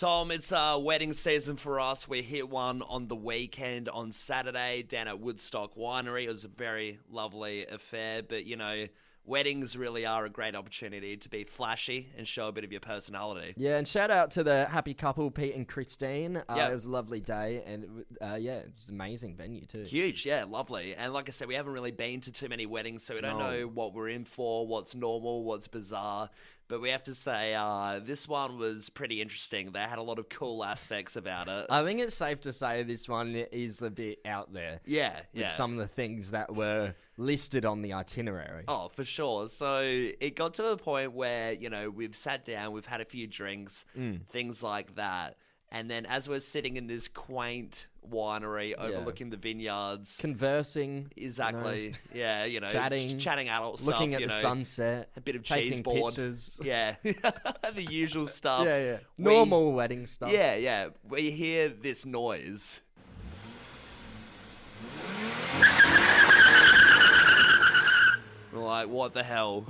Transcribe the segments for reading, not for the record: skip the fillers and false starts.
Tom, it's wedding season for us. We hit one on the weekend on Saturday down at Woodstock Winery. It was a very lovely affair, but, you know, weddings really are a great opportunity to be flashy and show a bit of your personality. Yeah, and shout out to the happy couple, Pete and Christine. Yep. It was a lovely day, and it was an amazing venue too. Huge, yeah, lovely. And like I said, we haven't really been to too many weddings, so we don't know what we're in for, what's normal, what's bizarre. But we have to say, this one was pretty interesting. They had a lot of cool aspects about it. I think it's safe to say this one is a bit out there. Yeah. With some of the things that were listed on the itinerary. Oh, for sure. So it got to a point where, you know, we've sat down, we've had a few drinks, things like that. And then as we're sitting in this quaint winery overlooking the vineyards. Conversing. Exactly. Yeah, you know, chatting adult stuff. Looking at the sunset. A bit of cheese taking board. Pictures. Yeah. The usual stuff. Yeah. Normal wedding stuff. Yeah. We hear this noise. We're like, what the hell?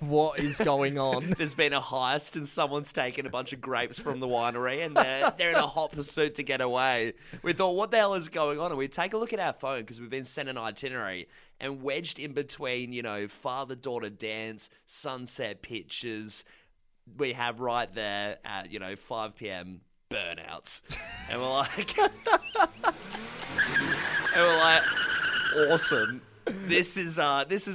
What is going on? There's been a heist and someone's taken a bunch of grapes from the winery and they're in a hot pursuit to get away. We thought, what the hell is going on? And we take a look at our phone because we've been sent an itinerary, and wedged in between, you know, father-daughter dance, sunset pictures, we have right there at, you know, 5 p.m. burnouts. And we're like, awesome. This is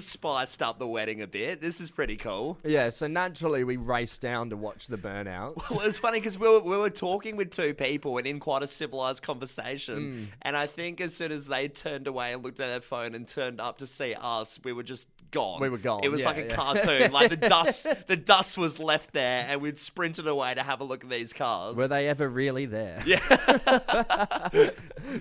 spiced up the wedding a bit. This is pretty cool. Yeah, so naturally we raced down to watch the burnouts. Well, it was funny because we were talking with two people and in quite a civilized conversation. And I think as soon as they turned away and looked at their phone and turned up to see us, we were just gone. We were gone. It was like a cartoon. Like the dust was left there, and we'd sprinted away to have a look at these cars. Were they ever really there? Yeah.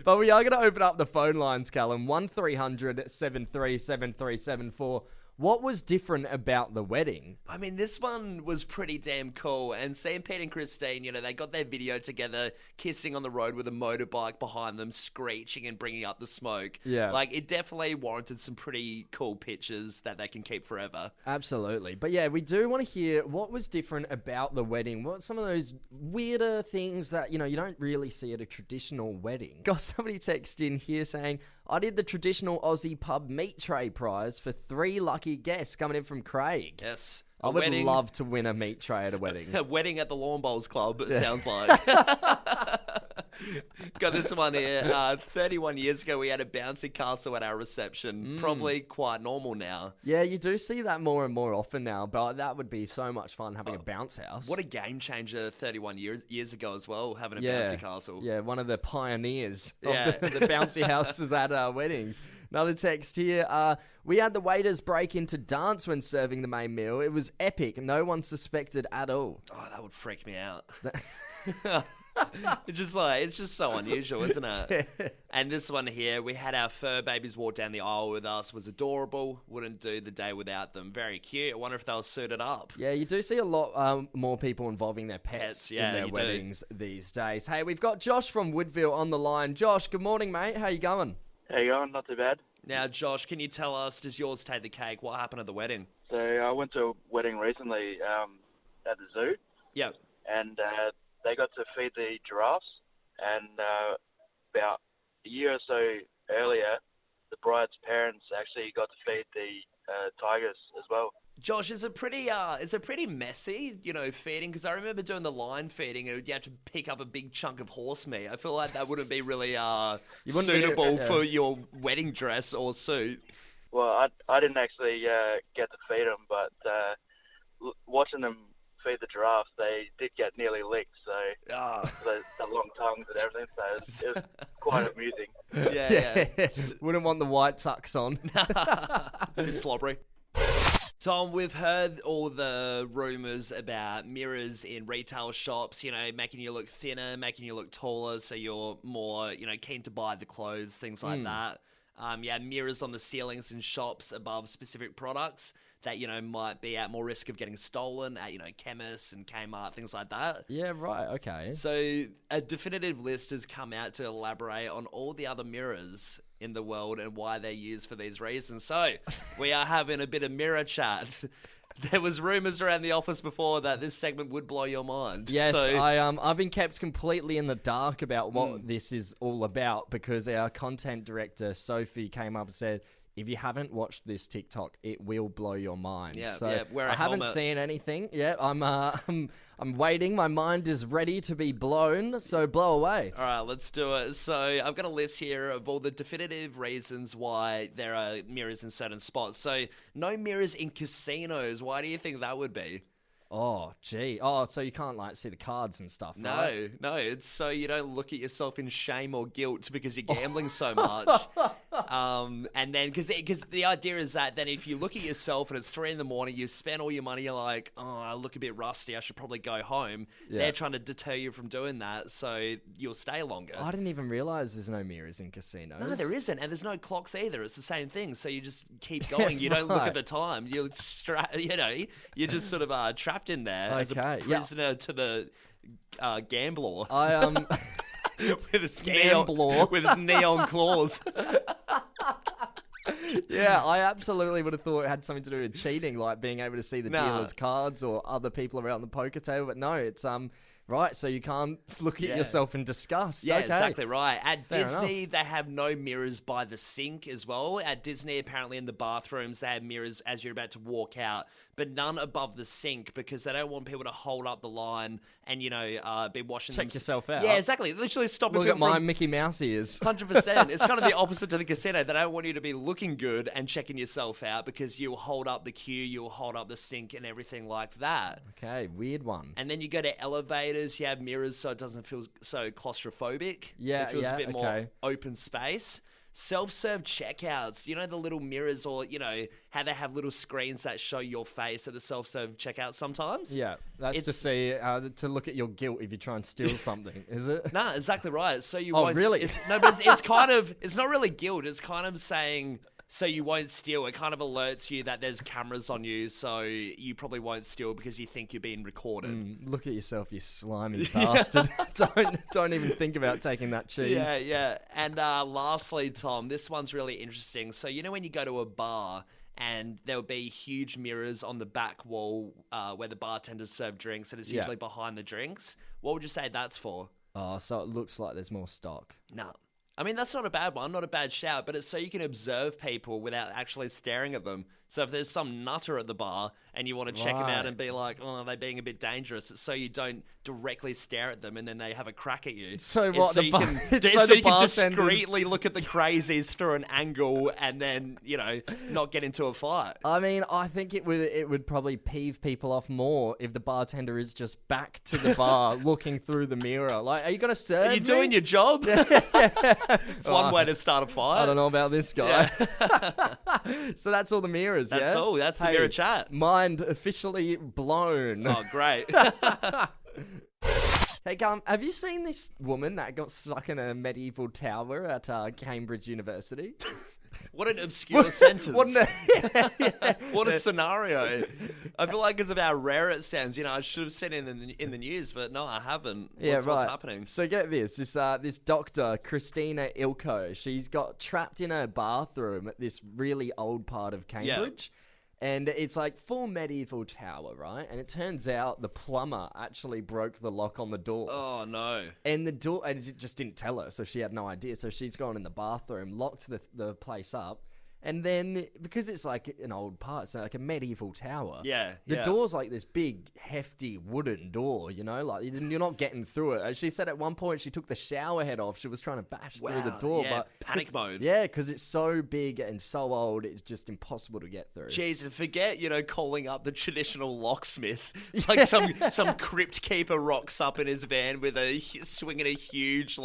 But we are going to open up the phone lines, Callum. 1300 737374. What was different about the wedding? I mean, this one was pretty damn cool. And seeing Pete and Christine, you know, they got their video together, kissing on the road with a motorbike behind them, screeching and bringing up the smoke. Yeah. Like, it definitely warranted some pretty cool pictures that they can keep forever. Absolutely. But yeah, we do want to hear what was different about the wedding. What some of those weirder things that, you know, you don't really see at a traditional wedding. Got somebody text in here saying, I did the traditional Aussie pub meat tray prize for 3 lucky guests, coming in from Craig. Yes. I would love to win a meat tray at a wedding. A wedding at the Lawn Bowls Club, it sounds like. Got this one here. 31 years ago, we had a bouncy castle at our reception. Probably quite normal now. Yeah, you do see that more and more often now, but that would be so much fun having a bounce house. What a game changer 31 years ago as well, having a bouncy castle. Yeah, one of the pioneers of the bouncy houses at our weddings. Another text here. We had the waiters break into dance when serving the main meal. It was epic. No one suspected at all. Oh, that would freak me out. It's just so unusual, isn't it? And this one here, we had our fur babies walk down the aisle with us. Was adorable. Wouldn't do the day without them. Very cute. I wonder if they were suited up. Yeah, you do see a lot more people involving their pets in their weddings these days. Hey, we've got Josh from Woodville on the line. Josh, good morning, mate. How you going? How you going? Not too bad. Now, Josh, can you tell us, does yours take the cake? What happened at the wedding? So I went to a wedding recently at the zoo. Yep. And they got to feed the giraffes. And about a year or so earlier, the bride's parents actually got to feed the tigers as well. Josh, is it pretty messy, you know, feeding? Because I remember doing the line feeding, and you had to pick up a big chunk of horse meat. I feel like that wouldn't be really suitable for your wedding dress or suit. Well, I didn't actually get to feed them, but watching them feed the giraffes, they did get nearly licked, so the long tongues and everything, so it was quite amusing. Yeah. Wouldn't want the white tucks on. It's slobbery. Tom, we've heard all the rumours about mirrors in retail shops, you know, making you look thinner, making you look taller, so you're more, you know, keen to buy the clothes, things like that. Mirrors on the ceilings in shops above specific products that, you know, might be at more risk of getting stolen at, you know, chemists and Kmart, things like that. Yeah, right, okay. So a definitive list has come out to elaborate on all the other mirrors in the world and why they're used for these reasons. So we are having a bit of mirror chat. There was rumours around the office before that this segment would blow your mind. Yes, So, I've been kept completely in the dark about what this is all about because our content director Sophie came up and said, if you haven't watched this TikTok, it will blow your mind. Yeah, so yeah, wear a I haven't helmet. seen anything yet. I'm waiting. My mind is ready to be blown. So blow away. all right, let's do it. So I've got a list here of all the definitive reasons why there are mirrors in certain spots. So no mirrors in casinos. Why do you think that would be? Oh, gee. Oh, so you can't like see the cards and stuff, right? No, it's so you don't look at yourself in shame or guilt because you're gambling so much. And then because the idea is that then if you look at yourself and it's 3 a.m, you've spent all your money, you're like, oh, I look a bit rusty, I should probably go home. Yeah. They're trying to deter you from doing that, so you'll stay longer. I didn't even realize there's no mirrors in casinos. No, there isn't, and there's no clocks either. It's the same thing. So you just keep going. You don't look Right. at the time. You're you're just sort of trapped in there as a Okay, yeah. prisoner to the gambler I with his Gambler. with his neon claws. Yeah, I absolutely would have thought it had something to do with cheating, like being able to see the Nah. dealer's cards or other people around the poker table. But no, it's right. So you can't look at Yeah. yourself in disgust. Yeah, Okay. exactly right. At Fair Disney, they have no mirrors by the sink as well. At Disney, apparently in the bathrooms, they have mirrors as you're about to walk out, but none above the sink because they don't want people to hold up the line and, be washing Check them. yourself out. Yeah, exactly. Literally stopping Look at people my from... Mickey Mouse ears. 100%. It's kind of the opposite to the casino. They don't want you to be looking good and checking yourself out because you'll hold up the queue, you'll hold up the sink and everything like that. Okay, weird one. And then you go to elevators, you have mirrors so it doesn't feel so claustrophobic. Yeah, It feels yeah, a bit more okay. open space. Self-serve checkouts, the little mirrors or, how they have little screens that show your face at the self-serve checkouts sometimes? Yeah, that's to It's- see to look at your guilt if you try and steal something, is it? No, exactly right. So you Oh, won't... really? But it's kind of... It's not really guilt. It's kind of saying... So you won't steal. It kind of alerts you that there's cameras on you, so you probably won't steal because you think you're being recorded. Look at yourself, you slimy bastard. Don't even think about taking that cheese. Yeah, yeah. And lastly, Tom, this one's really interesting. So when you go to a bar and there'll be huge mirrors on the back wall where the bartenders serve drinks and it's Yeah. usually behind the drinks, what would you say that's for? Oh, so it looks like there's more stock. No. I mean, that's not a bad one, not a bad shout, but it's so you can observe people without actually staring at them. So if there's some nutter at the bar and you want to check them out Right. and be like, oh, are they being a bit dangerous? It's so you don't directly stare at them and then they have a crack at you. So It's what, So the you bar- can, it's so so the you can bartenders- discreetly look at the crazies through an angle and then, not get into a fight. I mean, I think it would probably peeve people off more if the bartender is just back to the bar looking through the mirror. Like, are you gonna serve Are you me? doing your job? It's one way to start a fight. I don't know about this guy. So that's all the mirrors, yeah? That's all. That's the mirror chat. Mind officially blown. Oh, great. Hey, have you seen this woman that got stuck in a medieval tower at Cambridge University? What an obscure sentence. What What a scenario. I feel like because of how rare it sounds, I should have seen it in the news, but no, I haven't. What's happening? So get this. This doctor, Christina Ilko, she's got trapped in her bathroom at this really old part of Cambridge. And it's like full medieval tower, right? And it turns out the plumber actually broke the lock on the door. Oh, no. And the door, and it just didn't tell her, so she had no idea. So she's gone in the bathroom, locked the place up, and then because it's like an old part, it's like a medieval tower. Yeah, the yeah. door's like this big, hefty wooden door. Like you're not getting through it. As she said at one point, she took the shower head off. She was trying to bash through the Wow, door, yeah, but panic mode. Yeah, because it's so big and so old, it's just impossible to get through. Jeez, and forget, calling up the traditional locksmith. Like some crypt keeper rocks up in his van with swinging a huge,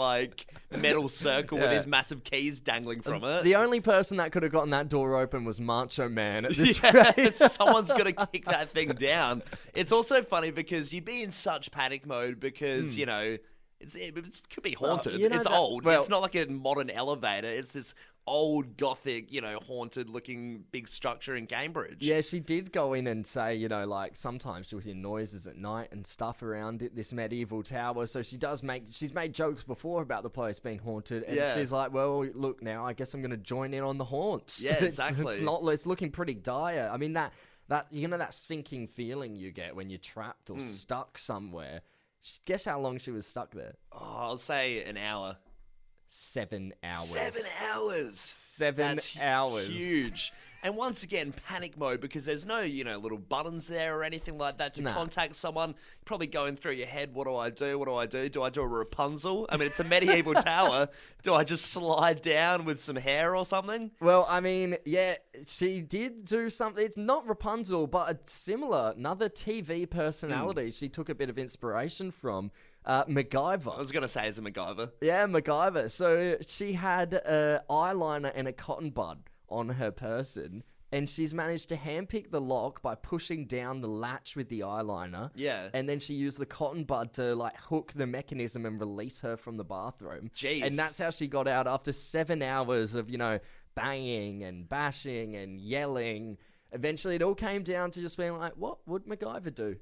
metal circle with Yeah. his massive keys dangling from it. The only person that could have gotten that door open was Macho Man at this Yeah, rate. someone's got to kick that thing down. It's also funny because you'd be in such panic mode because, it could be haunted. you know It's that- old. well- It's not like a modern elevator. It's this old gothic, haunted looking big structure in Cambridge. Yeah, she did go in and say, sometimes she'll hear noises at night and stuff around this medieval tower. So she's made jokes before about the place being haunted. And Yeah. she's like, well, look, now I guess I'm going to join in on the haunts. Yeah, exactly. It's looking pretty dire. I mean, That that sinking feeling you get when you're trapped or stuck somewhere. Guess how long she was stuck there? Oh, I'll say an hour. 7 hours. 7 hours. 7 That's hours. Huge. And once again, panic mode, because there's no, little buttons there or anything like that to contact someone. Probably going through your head, what do I do? What do I do? Do I do a Rapunzel? I mean, it's a medieval tower. Do I just slide down with some hair or something? Well, I mean, yeah, she did do something. It's not Rapunzel, but another TV personality she took a bit of inspiration from. MacGyver. I was going to say as a MacGyver. Yeah, MacGyver. So she had an eyeliner and a cotton bud on her person, and she's managed to handpick the lock by pushing down the latch with the eyeliner. Yeah. And then she used the cotton bud to hook the mechanism and release her from the bathroom. Jeez. And that's how she got out after 7 hours of, banging and bashing and yelling. Eventually it all came down to just being like, what would MacGyver do?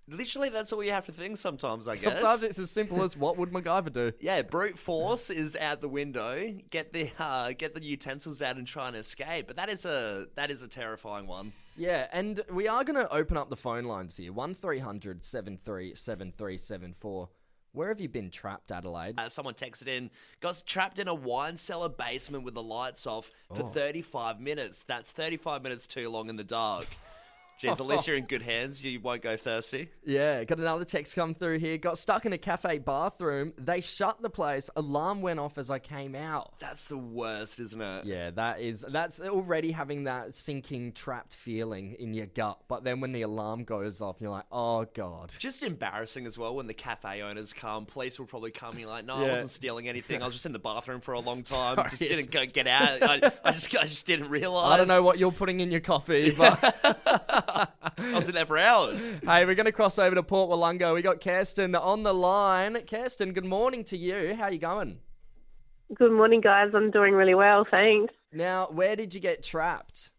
Literally, that's all you have to think sometimes, I guess. Sometimes it's as simple as, what would MacGyver do? Yeah, brute force is out the window. Get the utensils out and try and escape. But that is a terrifying one. Yeah, and we are going to open up the phone lines here. 1300 737374. Where have you been trapped, Adelaide? Someone texted in, got trapped in a wine cellar basement with the lights off for 35 minutes. That's 35 minutes too long in the dark. Jeez, at least you're in good hands. You won't go thirsty. Yeah, got another text come through here. Got stuck in a cafe bathroom. They shut the place. Alarm went off as I came out. That's the worst, isn't it? Yeah, that's already having that sinking, trapped feeling in your gut. But then when the alarm goes off, you're like, oh, God. Just embarrassing as well when the cafe owners come. Police will probably come. You're like, no, I wasn't stealing anything. I was just in the bathroom for a long time. Sorry, just didn't get out. I just didn't realise. I don't know what you're putting in your coffee, but... I was in there for hours. Hey, we're going to cross over to Port Wollonga. We got Kirsten on the line. Kirsten, good morning to you. How are you going? Good morning, guys. I'm doing really well, thanks. Now, where did you get trapped?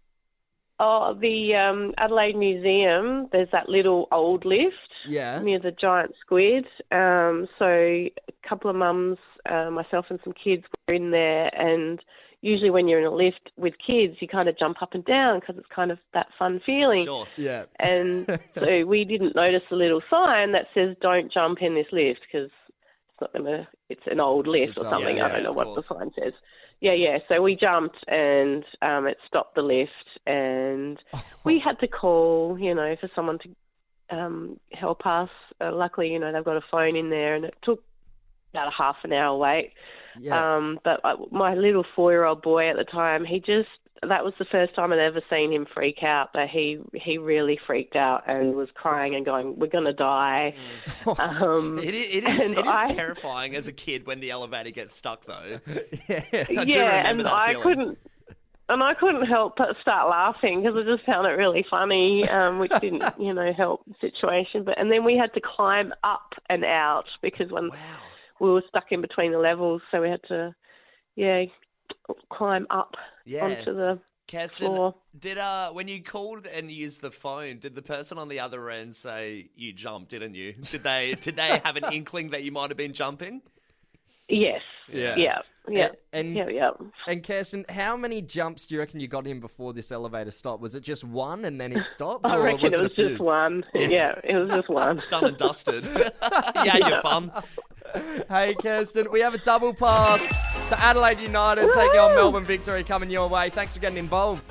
Oh, the Adelaide Museum. There's that little old lift near the giant squid. So a couple of mums, myself and some kids were in there, and usually when you're in a lift with kids, you kind of jump up and down because it's kind of that fun feeling. Sure. Yeah. And so we didn't notice the little sign that says "Don't jump in this lift" because it's an old lift or something. I don't know what the sign says. Yeah. So we jumped and it stopped the lift, and we had to call, for someone to help us. Luckily, they've got a phone in there, and it took about a half an hour wait. Yeah. But my little 4-year-old boy at the time, that was the first time I'd ever seen him freak out, but he really freaked out and was crying and going, "We're going to die." It is terrifying as a kid when the elevator gets stuck, though. I couldn't help but start laughing because I just found it really funny, which didn't, help the situation. And then we had to climb up and out because we were stuck in between the levels, so we had to, climb up onto the floor. Did when you called and used the phone, did the person on the other end say you jumped, didn't you? Did they have an inkling that you might have been jumping? Yes. Yeah. Yeah. And Kirsten, how many jumps do you reckon you got in before this elevator stopped? Was it just one and then it stopped? I reckon it was just one. Yeah, it was just one. Done and dusted. You had your fun. Hey, Kirsten, we have a double pass to Adelaide United taking on Melbourne Victory coming your way. Thanks for getting involved.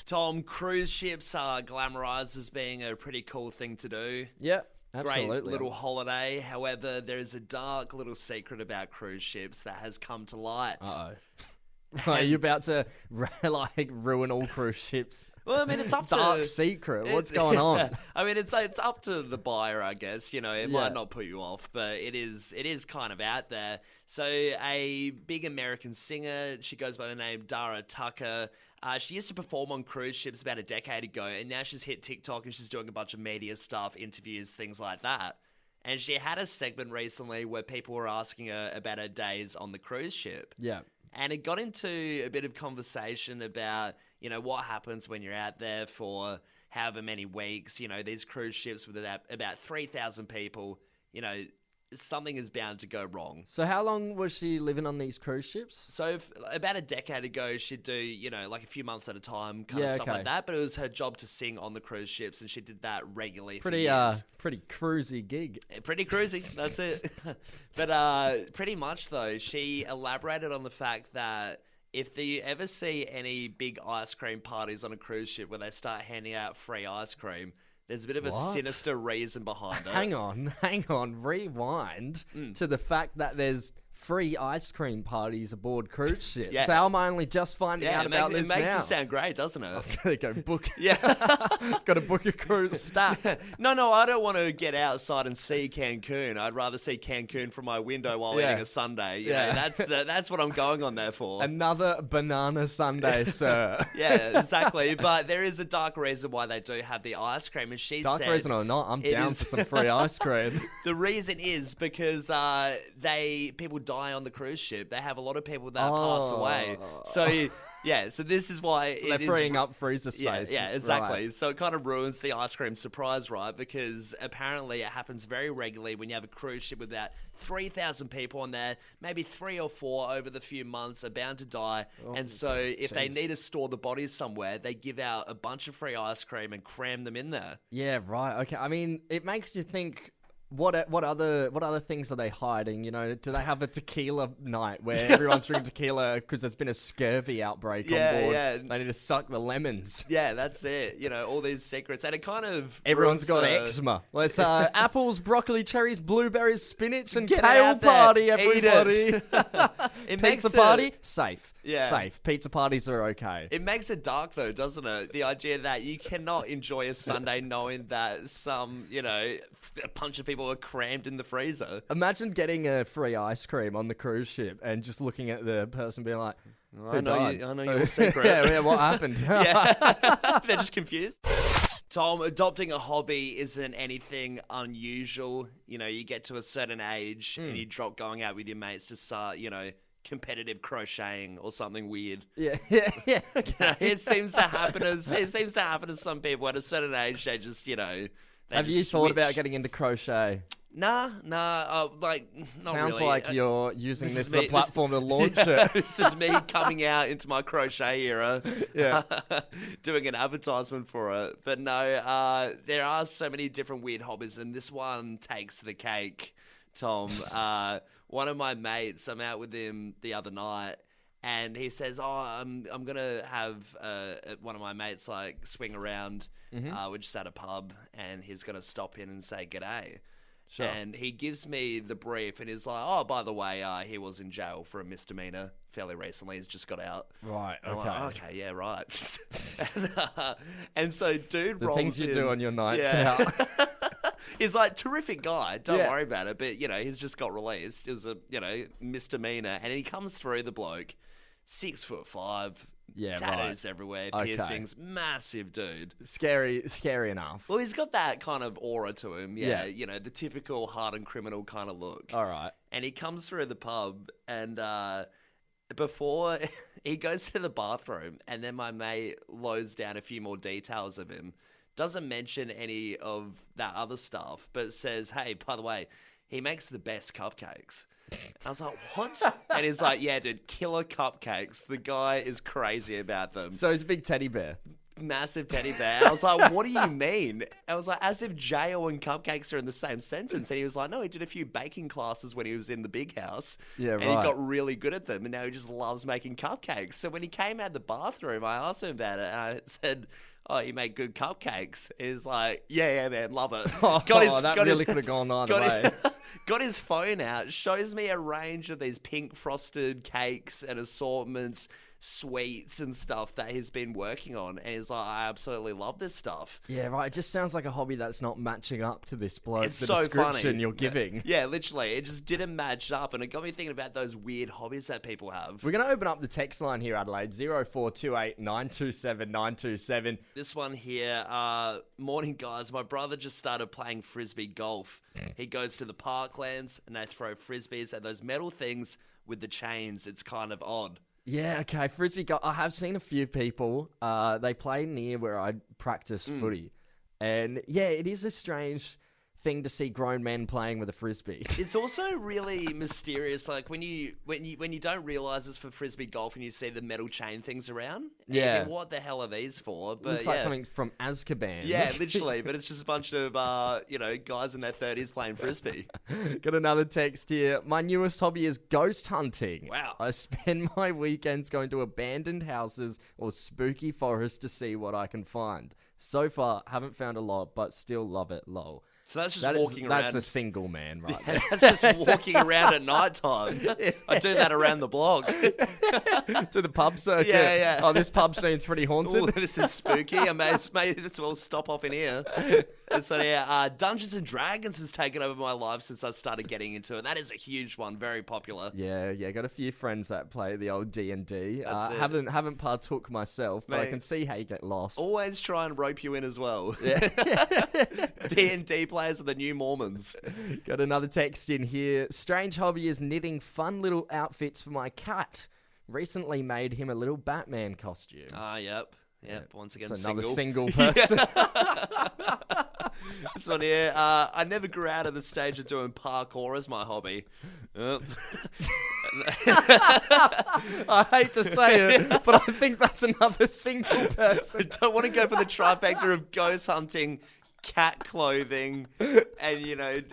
Tom, cruise ships are glamorised as being a pretty cool thing to do. Yep. Absolutely. Great little holiday. However, there is a dark little secret about cruise ships that has come to light. Uh-oh. Are you about to ruin all cruise ships? Well, I mean, it's up to... Dark secret. What's going on? I mean, it's up to the buyer, I guess. It might not put you off, but it is kind of out there. So a big American singer, she goes by the name Dara Tucker. She used to perform on cruise ships about a decade ago, and now she's hit TikTok and she's doing a bunch of media stuff, interviews, things like that. And she had a segment recently where people were asking her about her days on the cruise ship. Yeah. And it got into a bit of conversation about, what happens when you're out there for however many weeks. These cruise ships with about 3,000 people, something is bound to go wrong. So how long was she living on these cruise ships? So about a decade ago, she'd do, like a few months at a time, kind of stuff like that. But it was her job to sing on the cruise ships, and she did that regularly for years. Pretty cruisy gig. Pretty cruisy, that's it. But pretty much, though, she elaborated on the fact that if you ever see any big ice cream parties on a cruise ship where they start handing out free ice cream, there's a bit of a sinister reason behind it. Hang on. Rewind to the fact that there's free ice cream parties aboard cruise ships. Yeah. So how am I only just finding out about this now? It makes it sound great, doesn't it? I've got to go book. Yeah. Got to book a cruise stat. No, I don't want to get outside and see Cancun. I'd rather see Cancun from my window while eating a sundae. You know, that's what I'm going on there for. Another banana sundae, sir. Yeah, exactly. But there is a dark reason why they do have the ice cream, and she dark said... reason or not, I'm down for some free ice cream. The reason is because people die on the cruise ship. They have a lot of people that pass away. So... Yeah, so this is why they're freeing up freezer space. Yeah, exactly. Right. So it kind of ruins the ice cream surprise, right? Because apparently it happens very regularly when you have a cruise ship with about 3,000 people on there. Maybe 3 or 4 over the few months are bound to die. And so if they need to store the bodies somewhere, they give out a bunch of free ice cream and cram them in there. Yeah, right. Okay. I mean, it makes you think... What other things are they hiding? You know, do they have a tequila night where everyone's drinking tequila because there's been a scurvy outbreak on board? Yeah. They need to suck the lemons. Yeah, that's it. You know, all these secrets, and it kind of everyone's got eczema. Let's apples, broccoli, cherries, blueberries, spinach, and kale party. Everybody, pizza party safe. Yeah. Safe. Pizza parties are okay. It makes it dark, though, doesn't it? The idea that you cannot enjoy a Sunday knowing that a bunch of people are crammed in the freezer. Imagine getting a free ice cream on the cruise ship and just looking at the person being like, I know your secret. yeah, what happened? They're just confused. Tom, adopting a hobby isn't anything unusual. You know, you get to a certain age and you drop going out with your mates to start, competitive crocheting or something weird. Yeah. Okay. It seems to happen to some people at a certain age. They just, Have you thought about getting into crochet? Nah. Not Sounds really. like you're using this as a platform to launch it. This is me coming out into my crochet era. Yeah. Doing an advertisement for it. But no, there are so many different weird hobbies, and this one takes the cake, Tom. One of my mates, I'm out with him the other night, and he says, I'm going to have one of my mates swing around. We're just at a pub, and he's going to stop in and say g'day. Sure. And he gives me the brief, and he's like, oh, by the way, he was in jail for a misdemeanor fairly recently. He's just got out. Right, okay. Like, okay, yeah, right. and so dude rolls things you in, do on your nights out. He's like, terrific guy, don't worry about it. But, he's just got released. It was a, misdemeanor. And he comes through, the bloke, 6'5", tattoos everywhere, piercings, massive dude. Scary enough. Well, he's got that kind of aura to him, the typical hardened criminal kind of look. All right. And he comes through the pub, and before he goes to the bathroom, and then my mate loads down a few more details of him. Doesn't mention any of that other stuff, but says, hey, by the way, he makes the best cupcakes. I was like, what? And he's like, yeah, dude, killer cupcakes. The guy is crazy about them. So he's a big teddy bear. Massive teddy bear. I was like, what do you mean? I was like, as if jail and cupcakes are in the same sentence. And he was like, no, he did a few baking classes when he was in the big house. Yeah, and he got really good at them. And now he just loves making cupcakes. So when he came out of the bathroom, I asked him about it. And I said, oh, you make good cupcakes. He's like, yeah, man, love it. That really could have gone either way. Got his phone out, shows me a range of these pink frosted cakes and assortments, sweets and stuff that he's been working on. And he's like, I absolutely love this stuff. Yeah, right. It just sounds like a hobby that's not matching up to this bloke. It's the so description funny. You're giving. Yeah, literally. It just didn't match up. And it got me thinking about those weird hobbies that people have. We're going to open up the text line here, Adelaide. 0428 927 927. This one here. Morning, guys. My brother just started playing frisbee golf. He goes to the parklands and they throw frisbees at those metal things with the chains. It's kind of odd. Yeah, okay. Frisbee golf. I have seen a few people. They play near where I practice footy. And yeah, it is a strange thing to see grown men playing with a frisbee. It's also really mysterious, like when you don't realize it's for frisbee golf and you see the metal chain things around. Yeah. You think, what the hell are these for? But Looks like something from Azkaban. Yeah, literally. But it's just a bunch of guys in their 30s playing frisbee. Got another text here. My newest hobby is ghost hunting. Wow. I spend my weekends going to abandoned houses or spooky forests to see what I can find. So far, haven't found a lot, but still love it. Lol. So that's just walking around. That's a single man, right? Yeah, that's just walking around at night time. I do that around the block. To the pub circuit. Yeah. Oh, this pub seems pretty haunted. Ooh, this is spooky. I may as well stop off in here. So yeah, Dungeons and Dragons has taken over my life since I started getting into it. That is a huge one, very popular. Yeah. Got a few friends that play the old D&D. That's it. Haven't partook myself, but I can see how you get lost. Always try and rope you in as well. Yeah. D&D players are the new Mormons. Got another text in here. Strange hobby is knitting fun little outfits for my cat. Recently made him a little Batman costume. Yep. Once again, it's another single person. This one here. I never grew out of the stage of doing parkour as my hobby. I hate to say it, but I think that's another single person. I don't want to go for the trifecta of ghost hunting, cat clothing, and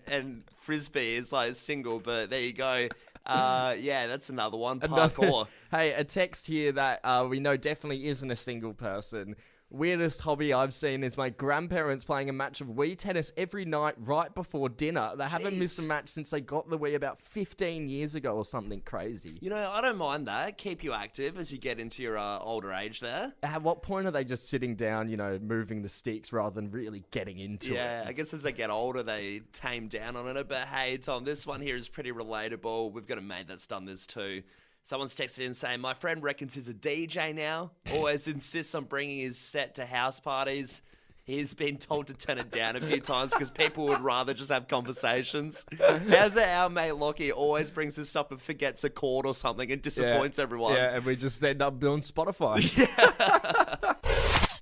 and frisbee is like single. But there you go. That's another one. Parkour. Hey, a text here that we know definitely isn't a single person. Weirdest hobby I've seen is my grandparents playing a match of Wii tennis every night right before dinner. They haven't missed a match since they got the Wii about 15 years ago or something crazy. You know, I don't mind that. Keep you active as you get into your older age there. At what point are they just sitting down, moving the sticks rather than really getting into it? Yeah, I guess as they get older, they tame down on it. But hey, Tom, this one here is pretty relatable. We've got a mate that's done this too. Someone's texted in saying, my friend reckons he's a DJ now. Always insists on bringing his set to house parties. He's been told to turn it down a few times because people would rather just have conversations. How's it our mate Lockie always brings his stuff but forgets a chord or something and disappoints everyone? Yeah, and we just end up doing Spotify. Yeah.